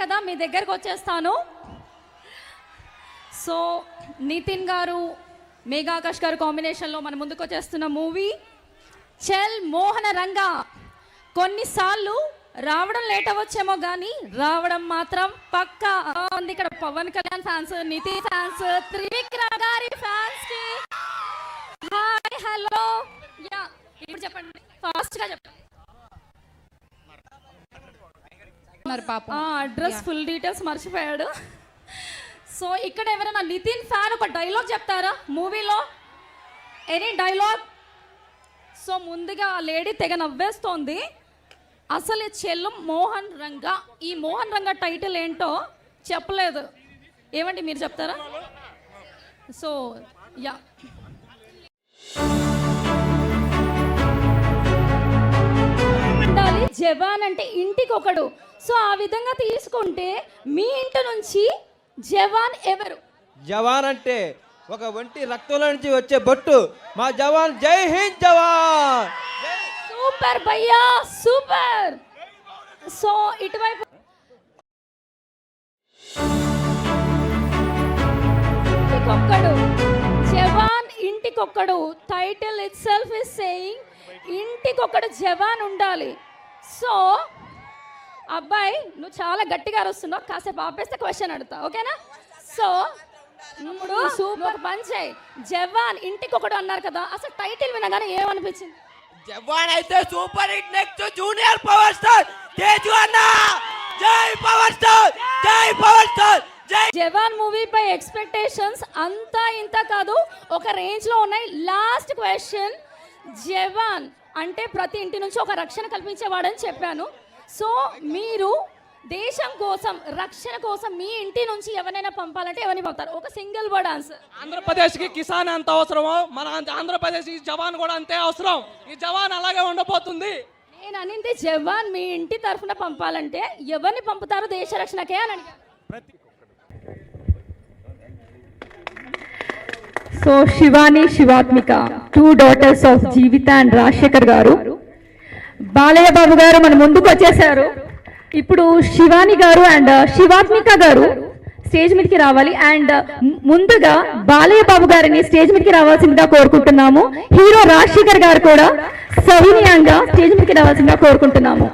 కదా మీ దగ్గరకు వచ్చేస్తాను. సో నితిన్ గారు మేఘా ఆకాష్ గారు కాంబినేషన్లో మన ముందుకు వచ్చేస్తున్న మూవీ చల్ మోహన రంగా. కొన్నిసార్లు రావడం లేట్ అవ్వచ్చేమో కానీ రావడం మాత్రం పక్కా. ఇక్కడ పవన్ కళ్యాణ్ ఫ్యాన్స్, నితిన్ ఫ్యాన్స్, త్రివిక్రమ్ గారి ఫ్యాన్స్ కి హాయ్ హలో. యా ఇప్పుడు చెప్పండి, ఫాస్ట్ గా చెప్పండి. అడ్రస్ ఫుల్ డీటెయిల్స్ మర్చిపోయాడు. సో ఇక్కడ ఎవరైనా నితిన్ ఫ్యాన్ ఒక డైలాగ్ చెప్తారా మూవీలో? Any dialogue? సో ముందుగా ఆ లేడీ తెగ నవ్వేస్తోంది. అసలు చెల్లు మోహన్ రంగా, ఈ మోహన్ రంగా టైటిల్ ఏంటో చెప్పలేదు. ఏమండి మీరు చెప్తారా? సో యా జవాన్ అంటే ఇంటికి ఒకడు. సో ఆ విధంగా తీసుకుంటే మీ ఇంటి నుంచి జవాన్ ఎవరు? జవాన్ అంటే ఒక ఒంటి రక్తంలో నుంచి వచ్చే బొట్టు మా జవాన్. జై హింద్ జవాన్. సూపర్ భయ్యా సూపర్. సో ఇటువైపు ఇంటికొక్కడు, జవాన్ ఇంటికొక్కడు. Title itself is saying ఇంటికొక్కడు జవాన్ ఉండాలి. సో అబ్బాయి నువ్వు చాలా గట్టిగా అరుస్తున్నావు, కాసేపు ఆపేస్తే క్వశ్చన్ అడుగుతా, ఓకేనా? సో ఇప్పుడు సూపర్ పంచాయ్. జవాన్ ఇంటికొకడు అన్నారు కదా, అసలు టైటిల్ వినగానే ఏమనిపించింది? జవాన్ అయితే super hit. Next junior power star Teju అన్న. జై పవర్ స్టార్, జై పవర్ స్టార్, జై. జవాన్ మూవీ పై ఎక్స్పెక్టేషన్స్ అంతా ఇంత కాదు, ఒక రేంజ్ లో ఉన్నాయి. లాస్ట్ క్వశ్చన్, జవాన్ అంటే ప్రతి ఇంటి నుంచి ఒక రక్షణ కల్పించేవాడని చెప్పాను. సో మీరు దేశం కోసం, రక్షణ కోసం మీ ఇంటి నుంచి ఎవరైనా పంపాలంటే ఎవరిని పంపుతారు? ఒక సింగిల్ వర్డ్ ఆన్సర్. ఆంధ్రప్రదేశ్కి కిసాన్ ఎంత అవసరమో మన ఆంధ్రప్రదేశ్కి జవాన్ కూడా అంతే అవసరం. ఈ జవాన్ అలాగే ఉండబోతుంది. నేను అనింది జవాన్ మీ ఇంటి తరఫున పంపాలంటే ఎవరిని పంపుతారు దేశ రక్షణకే అని అడిగాను. So Shivani, Shivathmika, 2 daughters of Jeevitha and Rajasekhar గారు. బాలయ్య బాబు గారు మన ముందుకు వచ్చేసారు. ఇప్పుడు శివాని గారు అండ్ శివాత్మిక గారు స్టేజ్ మీదకి రావాలి. అండ్ ముందుగా బాలయ్య బాబు గారిని స్టేజ్ మీదకి రావాల్సిందిగా కోరుకుంటున్నాము. హీరో రాజశేఖర్ గారు కూడా సవినయంగా స్టేజ్ మీదకి రావాల్సిందిగా కోరుకుంటున్నాము.